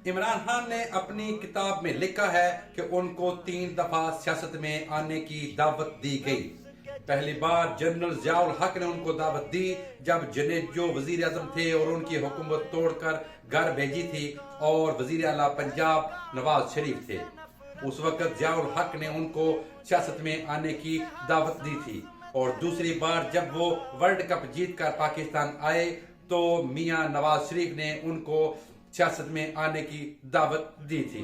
इमरान खान ने अपनी किताब में लिखा है कि उनको 3 दफा सियासत में आने की दावत दी गई। पहली बार जनरल जियाउल हक ने उनको दावत दी जब जनेजो वजीर आजम थे और उनकी हुकूमत तोड़कर घर भेजी थी और वजीर आला पंजाब नवाज शरीफ थे। उस वक्त जियाउल हक ने उनको सियासत में आने की दावत दी थी। और दूसरी बार जब वो वर्ल्ड कप जीत कर पाकिस्तान आए तो मियां नवाज शरीफ ने उनको सियासत में आने की दावत दी थी।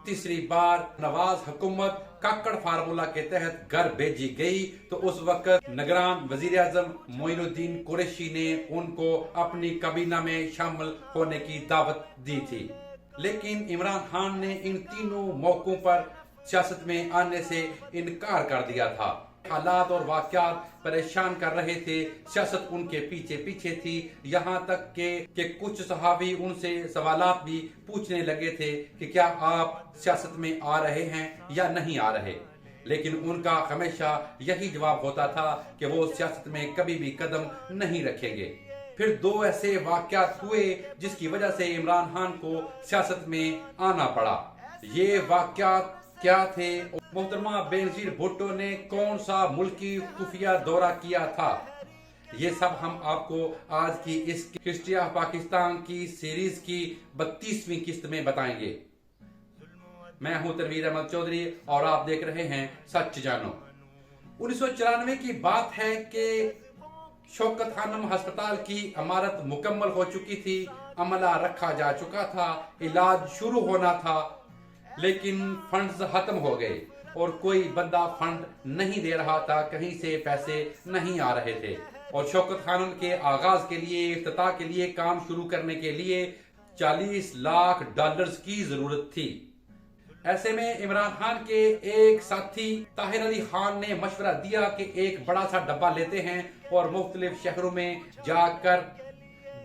तीसरी बार नवाज हुकूमत काकड़ फार्मूला के तहत घर भेजी गई तो उस वक्त निगरान वजीर आजम मोइनुद्दीन कुरैशी ने उनको अपनी काबीना में शामिल होने की दावत दी थी। लेकिन इमरान खान ने इन तीनों मौकों पर सियासत में आने से इनकार कर दिया था। हालात और वाकयात परेशान कर रहे थे, सियासत उनके पीछे पीछे थी, यहाँ तक कि कुछ सहाबी उनसे सवालात भी पूछने लगे थे कि क्या आप सियासत में आ रहे हैं या नहीं आ रहे। लेकिन उनका हमेशा यही जवाब होता था कि वो सियासत में कभी भी कदम नहीं रखेंगे। फिर 2 ऐसे वाकयात हुए जिसकी वजह से इमरान खान को सियासत में आना पड़ा। ये वाकयात क्या थे? मोहतरमा बेनजीर भुट्टो ने कौन सा मुल्की खुफिया दौरा किया था? ये सब हम आपको आज की इस हिस्ट्री ऑफ पाकिस्तान की सीरीज की 32वीं किस्त में बताएंगे। मैं हूं तनवीर अहमद चौधरी और आप देख रहे हैं सच जानो। 1994 की बात है कि शौकत खानम अस्पताल की इमारत मुकम्मल हो चुकी थी, अमला रखा जा चुका था, इलाज शुरू होना था, लेकिन फंड्स खत्म हो गए और कोई बंदा फंड नहीं दे रहा था, कहीं से पैसे नहीं आ रहे थे। और शौकत खानम के आगाज के लिए, इफ्तिताह के लिए, काम शुरू करने के लिए $40 लाख की जरूरत थी। ऐसे में इमरान खान के एक साथी ताहिर अली खान ने मशवरा दिया कि एक बड़ा सा डब्बा लेते हैं और मुख्तलिफ शहरों में जाकर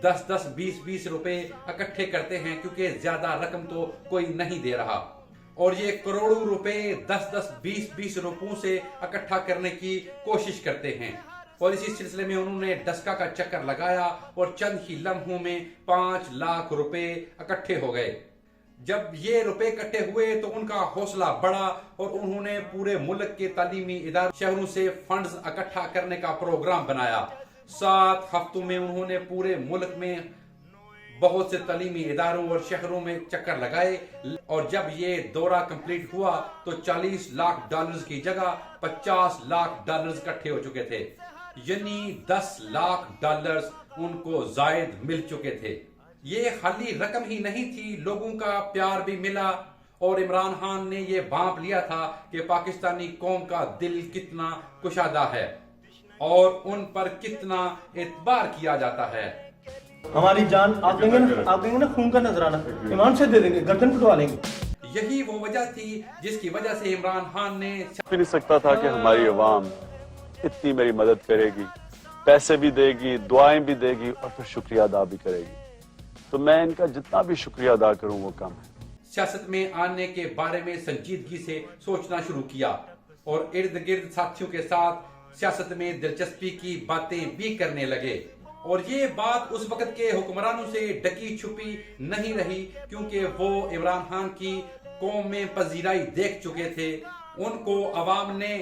10-10, 20-20 रुपए इकट्ठे करते हैं, क्योंकि ज्यादा रकम तो कोई नहीं दे रहा। और ये करोड़ों रुपए 10-10, 20-20 रुपयों से इकट्ठा करने की कोशिश करते हैं। और इसी सिलसिले में उन्होंने डस्का का चक्कर लगाया और चंद ही लम्हों में 5 लाख रुपए इकट्ठे हो गए। जब ये रुपए इकट्ठे हुए तो उनका हौसला बढ़ा और उन्होंने पूरे मुल्क के तालीमी इदारों, शहरों से फंड्स इकट्ठा करने का प्रोग्राम बनाया। 7 हफ्तों में उन्होंने पूरे मुल्क में बहुत से तालीमी इदारों और शहरों में चक्कर लगाए और जब ये दौरा कंप्लीट हुआ तो $40 लाख की जगह $50 लाख इकट्ठे हो चुके थे, यानी $10 लाख उनको जायद मिल चुके थे। ये खाली रकम ही नहीं थी, लोगों का प्यार भी मिला और इमरान खान ने ये भांप लिया था कि पाकिस्तानी कौम का दिल कितना कुशादा है और उन पर कितना एतबार किया जाता है। हमारी जान आप देंगे ना खून का नजराना ईमान से दे देंगे, गर्दन कटवा लेंगे। यही वो वजह थी जिसकी वजह से इमरान खान ने नहीं सकता था कि हमारी अवाम इतनी मेरी मदद करेगी, पैसे भी देगी, दुआएं भी देगी और फिर शुक्रिया अदा भी करेगी। तो मैं इनका जितना भी शुक्रिया अदा करूं वो कम है। सियासत में आने के बारे में संजीदगी से सोचना शुरू किया और इर्द गिर्द साथियों के साथ सियासत में दिलचस्पी की बातें भी करने लगे। और ये बात उस वक्त के हुक्मरानों से ढकी छुपी नहीं रही, क्योंकि वो इमरान खान की कौम में पजीराई देख चुके थे। उनको अवाम ने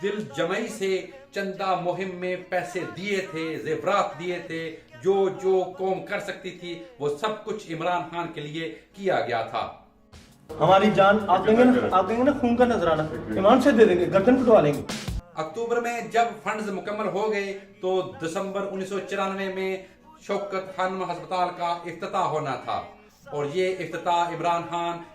दिल जमाई से चंदा मुहिम में पैसे दिए थे, जेवरात दिए थे, जो कौम कर सकती थी वो सब कुछ इमरान खान के लिए किया गया था। हमारी जान आप देंगे ना खून का नजराना ईमान से दे देंगे, गर्दन कटवा लेंगे। अक्टूबर में जब फंड्स मुकम्मल हो गए तो दिसंबर 1994 में शौकत खानम अस्पताल का इफ्तिताह होना था और ये इफ्तिताह इमरान खान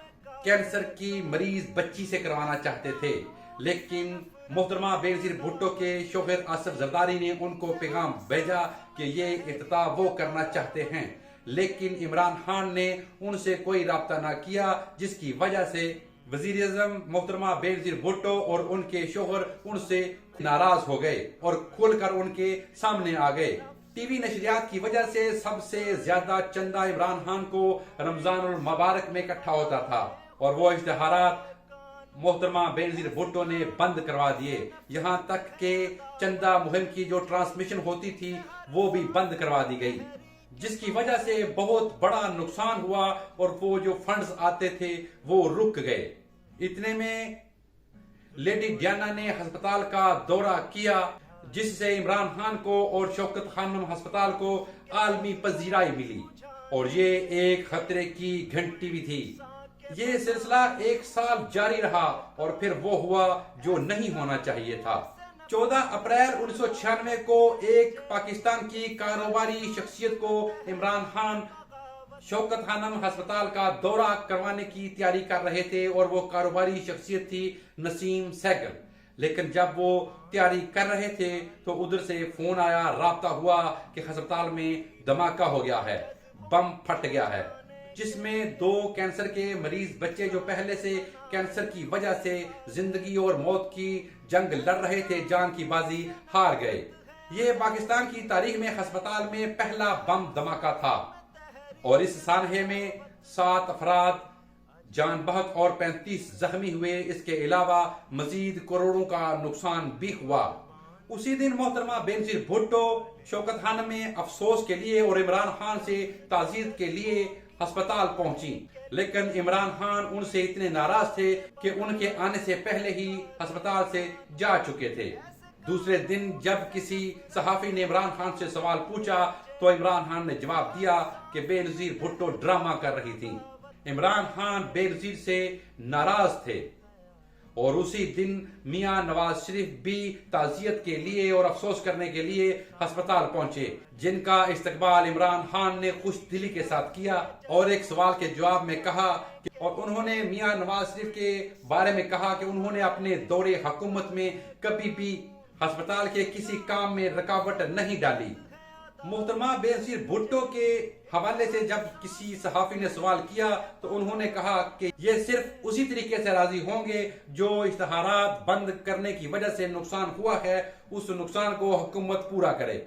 कैंसर की मरीज बच्ची से करवाना चाहते थे। लेकिन मोहतरमा बेनजीर भुट्टो के शोहर आसिफ जरदारी ने उनको पैगाम भेजा कि ये इफ्तिताह वो करना चाहते हैं, लेकिन इमरान खान ने उनसे कोई राब्ता ना किया, जिसकी वजह से वजीर आजम मोहतरमा बेनजीर भुट्टो और उनके शोहर उनसे नाराज हो गए और खुलकर उनके सामने आ गए। टीवी नशरियात की वजह से सबसे ज्यादा चंदा इमरान खान को रमजानुल मुबारक में इकट्ठा होता था और वो इश्तिहारात मोहतरमा बेनजीर भुट्टो ने बंद करवा दिए। यहाँ तक के चंदा मुहिम की जो ट्रांसमिशन होती थी वो भी बंद करवा दी गई। جس کی وجہ سے بہت بڑا نقصان ہوا اور وہ جو فنڈز آتے تھے وہ رک گئے۔ اتنے میں لیڈی ڈیانا نے ہسپتال کا دورہ کیا، جس سے عمران خان کو اور شوکت خانم ہسپتال کو عالمی پذیرائی ملی، اور یہ ایک خطرے کی گھنٹی بھی تھی۔ یہ سلسلہ 1 سال جاری رہا اور پھر وہ ہوا جو نہیں ہونا چاہیے تھا۔ 14 اپریل 1996 کو ایک پاکستان کی کاروباری شخصیت کو عمران خان شوکت خانم ہسپتال کا دورہ کروانے کی تیاری کر رہے تھے، اور وہ کاروباری شخصیت تھی نسیم سہگل۔ لیکن جب وہ تیاری کر رہے تھے تو ادھر سے فون آیا، رابطہ ہوا کہ ہسپتال میں دھماکہ ہو گیا ہے، بم پھٹ گیا ہے، جس میں 2 کینسر کے مریض بچے جو پہلے سے کینسر کی وجہ سے زندگی اور موت کی جنگ لڑ رہے تھے، جان کی بازی ہار گئے۔ یہ پاکستان کی تاریخ میں ہسپتال میں پہلا بم دھماکہ تھا، اور اس سانحے میں 7 افراد جان بحق اور 35 زخمی ہوئے۔ اس کے علاوہ مزید کروڑوں کا نقصان بھی ہوا۔ اسی دن محترمہ بینظیر بھٹو شوکت خانم میں افسوس کے لیے اور عمران خان سے تعزیت کے لیے ہسپتال پہنچی، لیکن عمران خان ان سے اتنے ناراض تھے کہ ان کے آنے سے پہلے ہی ہسپتال سے جا چکے تھے۔ دوسرے دن جب کسی صحافی نے عمران خان سے سوال پوچھا تو عمران خان نے جواب دیا کہ بینظیر بھٹو ڈرامہ کر رہی تھی۔ عمران خان بینظیر سے ناراض تھے، اور اسی دن میاں نواز شریف بھی تعزیت کے لیے اور افسوس کرنے کے لیے ہسپتال پہنچے، جن کا استقبال عمران خان نے خوش دلی کے ساتھ کیا، اور ایک سوال کے جواب میں کہا اور انہوں نے میاں نواز شریف کے بارے میں کہا کہ انہوں نے اپنے دور حکومت میں کبھی بھی ہسپتال کے کسی کام میں رکاوٹ نہیں ڈالی۔ محترمہ بینظیر بھٹو کے حوالے سے جب کسی صحافی نے سوال کیا تو انہوں نے کہا کہ یہ صرف اسی طریقے سے راضی ہوں گے جو اشتہارات بند کرنے کی وجہ سے نقصان ہوا ہے، اس نقصان کو حکومت پورا کرے۔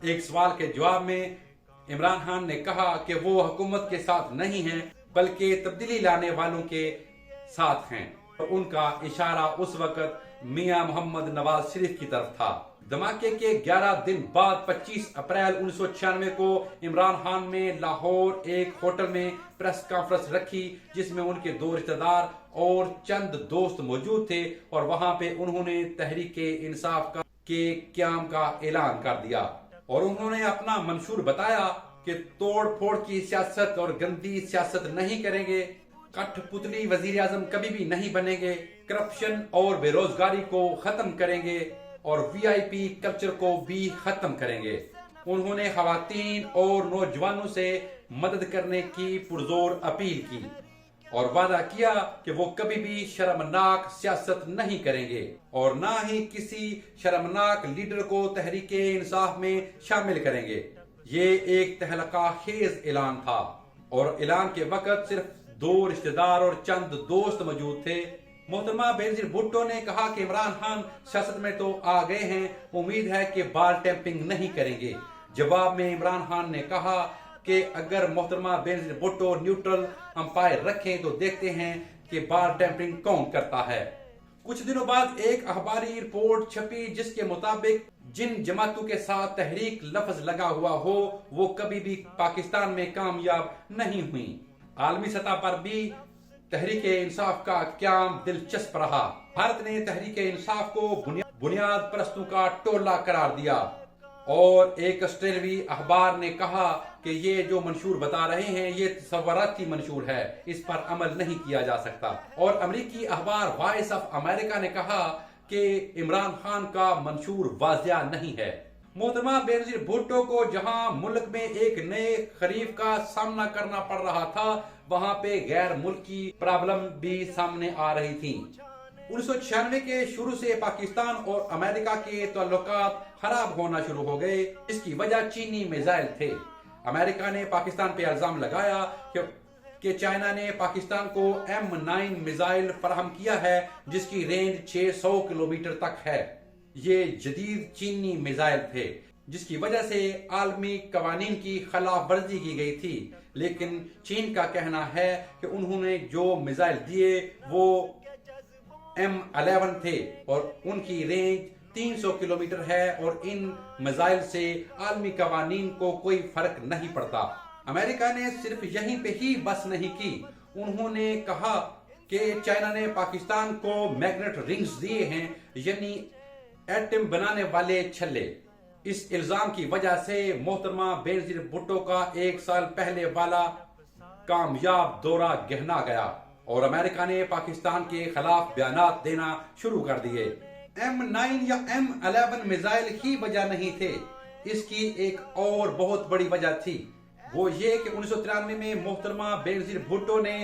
ایک سوال کے جواب میں عمران خان نے کہا کہ وہ حکومت کے ساتھ نہیں ہیں بلکہ تبدیلی لانے والوں کے ساتھ ہیں، اور ان کا اشارہ اس وقت میاں محمد نواز شریف کی طرف تھا۔ دھماکے کے 11 دن بعد 25 اپریل 1996 کو عمران خان نے لاہور ایک ہوٹل میں پریس کانفرنس رکھی، جس میں ان کے 2 رشتہ دار اور چند دوست موجود تھے، اور وہاں پہ انہوں نے تحریک انصاف کے قیام کا اعلان کر دیا، اور انہوں نے اپنا منشور بتایا کہ توڑ پھوڑ کی سیاست اور گندی سیاست نہیں کریں گے، کٹھ پتلی وزیر اعظم کبھی بھی نہیں بنیں گے، کرپشن اور بے روزگاری کو ختم کریں گے، اور VIP کلچر کو بھی ختم کریں گے۔ انہوں نے خواتین اور نوجوانوں سے مدد کرنے کی پرزور اپیل کی، اور وعدہ کیا کہ وہ کبھی بھی شرمناک سیاست نہیں کریں گے، اور نہ ہی کسی شرمناک لیڈر کو تحریک انصاف میں شامل کریں گے۔ یہ ایک تہلکہ خیز اعلان تھا، اور اعلان کے وقت صرف 2 رشتہ دار اور چند دوست موجود تھے۔ محترمہ بینظیر بھٹو نے کہا کہ عمران خان سیاست میں تو آ گئے ہیں، امید ہے کہ بال ٹیمپنگ نہیں کریں گے۔ جواب میں عمران خان نے کہا کہ اگر محترمہ بینظیر بھٹو نیوٹرل امپائر رکھیں تو دیکھتے ہیں کہ بال ٹیمپرنگ کون کرتا ہے۔ کچھ دنوں بعد ایک اخباری رپورٹ چھپی جس کے مطابق جن جماعتوں کے ساتھ تحریک لفظ لگا ہوا ہو وہ کبھی بھی پاکستان میں کامیاب نہیں ہوئی۔ عالمی سطح پر بھی تحریک انصاف کا قیام دلچسپ رہا۔ بھارت نے تحریک انصاف کو بنیاد پرستوں کا ٹولہ قرار دیا، اور ایک آسٹریلوی اخبار نے کہا کہ یہ جو منشور بتا رہے ہیں یہ تصوراتی منشور ہے، اس پر عمل نہیں کیا جا سکتا، اور امریکی اخبار وائس آف امریکہ نے کہا کہ عمران خان کا منشور واضح نہیں ہے۔ محترمہ بینظیر بھٹو کو جہاں ملک میں ایک نئے خریف کا سامنا کرنا پڑ رہا تھا، وہاں پہ غیر ملکی پرابلم بھی سامنے آ رہی تھی۔ 1996 کے شروع سے پاکستان اور امریکہ کے تعلقات خراب ہونا شروع ہو گئے، اس کی وجہ چینی میزائل تھے۔ امریکہ نے پاکستان پہ الزام لگایا کہ چائنا نے پاکستان کو M9 میزائل فراہم کیا ہے جس کی رینج 600 کلومیٹر تک ہے۔ یہ جدید چینی میزائل تھے جس کی وجہ سے عالمی قوانین کی خلاف ورزی کی گئی تھی، لیکن چین کا کہنا ہے کہ انہوں نے جو میزائل دیے وہ M11 تھے اور ان کی رینج 300 किलोमीटर है और इन मिसाइल से आलमी कवानीन को कोई फर्क नहीं पड़ता। अमेरिका ने सिर्फ यहीं पे ही बस नहीं की, उन्होंने कहा कि चाइना ने पाकिस्तान को मैग्नेट रिंग्स दिए हैं, यानी एटम बनाने वाले छल्ले। इस इल्जाम की वजह से मोहतरमा बेनजीर भुट्टो का 1 साल पहले वाला कामयाब दौरा गहना गया और अमेरिका ने पाकिस्तान के खिलाफ बयानात देना शुरू कर दिए। M9 या M11 मिसाइल ही वजह नहीं थे, इसकी एक और बहुत बड़ी वजह थी, वो ये कि 1993 में मोहतरमा बेनजीर भुट्टो ने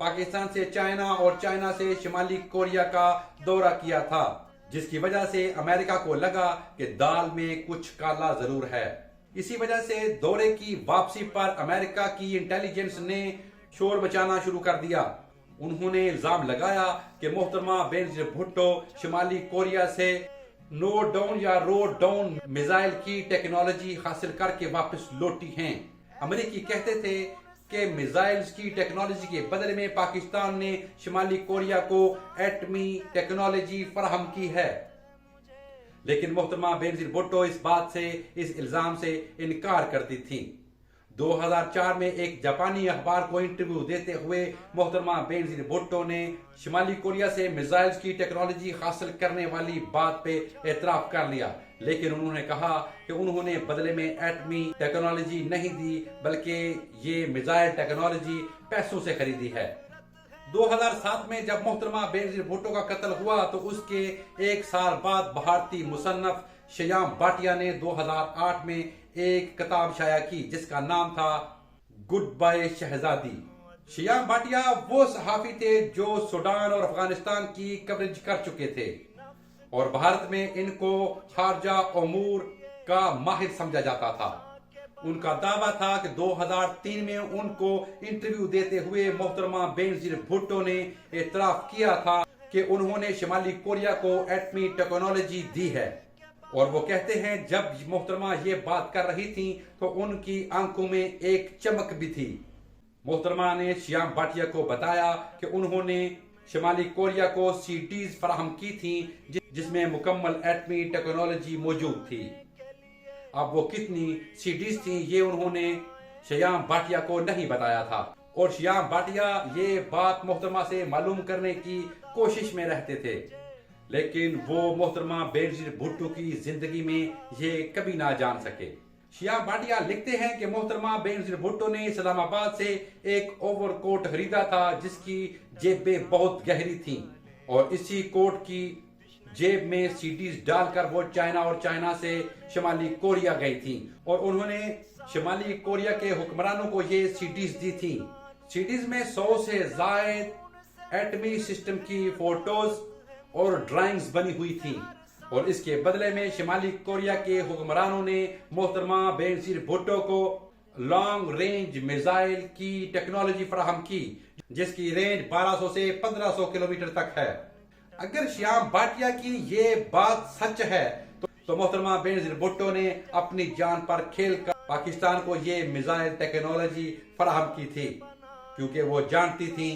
पाकिस्तान से चाइना और चाइना से शिमाली कोरिया का दौरा किया था, जिसकी वजह से अमेरिका को लगा कि दाल में कुछ काला जरूर है। इसी वजह से दौरे की वापसी पर अमेरिका की इंटेलिजेंस ने शोर मचाना शुरू कर दिया। उन्होंने इल्जाम लगाया कि मोहतरमा बेनजीर भुट्टो शिमाली कोरिया से नो डाउन या रो डाउन मिसाइल की टेक्नोलॉजी हासिल करके वापस लौटी हैं। अमेरिकी कहते थे कि मिसाइल्स की टेक्नोलॉजी के बदले में पाकिस्तान ने शिमाली कोरिया को एटमी टेक्नोलॉजी फराहम की है, लेकिन मोहतरमा बेनजीर भुट्टो इस बात से, इस इल्जाम से इनकार करती थी। 2004 में एक जापानी अखबार को इंटरव्यू देते हुए मोहतरमा बेनजीर भुट्टो ने शिमाली कोरिया से मिसाइल्स की टेक्नोलॉजी हासिल करने वाली बात पे एतराफ कर लिया, लेकिन उन्होंने कहा कि उन्होंने बदले में एटमी टेक्नोलॉजी नहीं दी, बल्कि ये मिसाइल टेक्नोलॉजी पैसों से खरीदी है। 2007 में जब मोहतरमा बेनजीर भुट्टो का कत्ल हुआ तो उसके 1 साल बाद भारतीय मुसन्नफ श्याम भाटिया ने 2008 में एक किताब शाया की जिसका नाम था गुड बाय शहजादी। श्याम भाटिया वो सहाफी थे जो सूडान और अफगानिस्तान की कवरेज कर चुके थे और भारत में इनको खारजा उमूर का माहिर समझा जाता था। उनका दावा था कि 2003 में उनको इंटरव्यू देते हुए मोहतरमा बेनजीर भुट्टो ने एतराफ किया था कि उन्होंने शिमाली कोरिया को एटमी टेक्नोलॉजी दी है, और वो कहते हैं जब मोहतरमा ये बात कर रही थी तो उनकी आंखों में एक चमक भी थी। मोहतरमा ने श्याम भाटिया को बताया कि उन्होंने शिमाली कोरिया को सीडीज फराहम की थी जिसमें मुकम्मल एटमी टेक्नोलॉजी मौजूद थी। अब वो कितनी सीडीज थी ये उन्होंने श्याम भाटिया को नहीं बताया था, और श्याम भाटिया ये बात मोहतरमा से मालूम करने की कोशिश में रहते थे, लेकिन वो मोहतरमा बेनजीर भुट्टो की जिंदगी में ये कभी ना जान सके। श्याम भाटिया लिखते हैं कि मोहतरमा बेनजीर भुट्टो ने इस्लामाबाद से एक ओवरकोट खरीदा था जिसकी जेबें बहुत गहरी थीं, और इसी कोट की जेब में सीडीज डालकर वो चाइना और चाइना से शिमाली कोरिया गई थी, और उन्होंने शिमाली कोरिया के हुक्मरानों को ये सीडीज दी थी। सीडीज में 100 से ज्यादा एटमी सिस्टम की फोटोज और ड्राइंग्स बनी हुई थी, और इसके बदले में शिमाली कोरिया के हुक्मरानों ने मोहतरमा बेनजीर भुट्टो को लॉन्ग रेंज मिसाइल की टेक्नोलॉजी फराहम की जिसकी रेंज 1200 से 1500 किलोमीटर तक है। अगर श्याम भाटिया की ये बात सच है तो मोहतरमा बेनजीर भुट्टो ने अपनी जान पर खेलकर पाकिस्तान को ये मिसाइल टेक्नोलॉजी फराहम की थी, क्योंकि वो जानती थी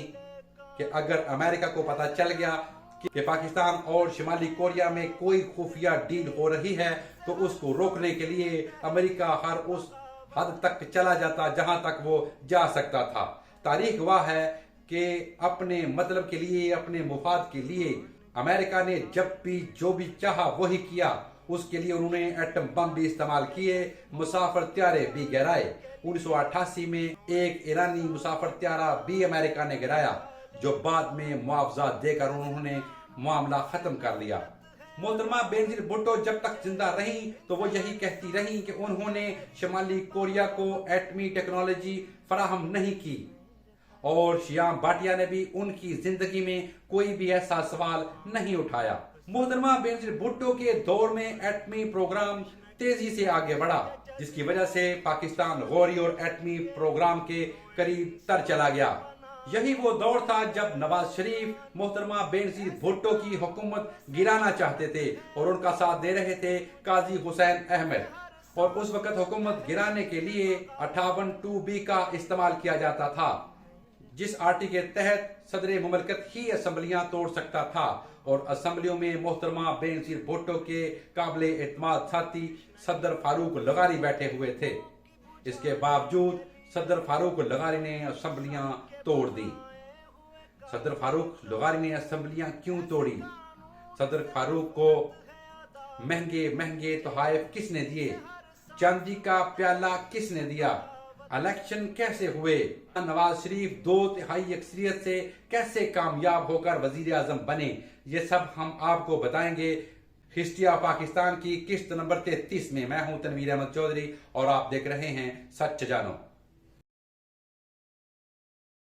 कि अगर अमेरिका को पता चल गया कि पाकिस्तान और शिमाली कोरिया में कोई खुफिया डील हो रही है तो उसको रोकने के लिए अमेरिका हर उस हद तक चला जाता जहां तक वो जा सकता था। तारीख गवाह है कि अपने मतलब के लिए, अपने मुफाद के लिए अमेरिका ने जब भी जो भी चाहा वही किया। उसके लिए उन्होंने एटम बम भी इस्तेमाल किए, मुसाफिर त्यारे भी गिराए। 1988 में एक ईरानी मुसाफिर त्यारा भी अमेरिका ने गिराया, जो बाद में मुआवजा देकर उन्होंने मामला खत्म कर लिया। मोहतरमा बेनजीर भुट्टो जब तक जिंदा रही तो वो यही कहती रही कि उन्होंने शिमाली कोरिया को एटमी टेक्नोलॉजी फराहम नहीं की, और श्याम भाटिया ने भी उनकी जिंदगी में कोई भी ऐसा सवाल नहीं उठाया। मोहतरमा बेनजीर भुट्टो के दौर में एटमी प्रोग्राम तेजी से आगे बढ़ा, जिसकी वजह से पाकिस्तान गौरी और एटमी प्रोग्राम के करीब तर चला गया। यही वो दौर था जब नवाज शरीफ मोहतरमा बेनजीर भुट्टो की हुकूमत गिराना चाहते थे और उनका साथ दे रहे थे काजी हुसैन अहमद, और उस वक्त हुकूमत गिराने के लिए 58(2)B का इस्तेमाल किया जाता था, जिस आर्टिकल के तहत सदर मुमलकत ही असम्बलियां तोड़ सकता था और असम्बलियों में मोहतरमा बेनजीर भुट्टो के काबिल एतमाद साथी सदर फारूक लगारी बैठे हुए थे। इसके बावजूद सदर फारूक लगारी ने असम्बलियां तोड़ दी। सदर फारूक लगारी ने असम्बलियां क्यों तोड़ी? सदर फारूक को महंगे महंगे तोहफे किसने दिए? चांदी का प्याला किसने दिया? इलेक्शन कैसे हुए? नवाज शरीफ 2/3 अक्सरियत से कैसे कामयाब होकर वजीर आजम बने? ये सब हम आपको बताएंगे हिस्ट्री ऑफ पाकिस्तान की किस्त नंबर 33 में। मैं हूं तनवीर अहमद चौधरी और आप देख रहे हैं सच जानो।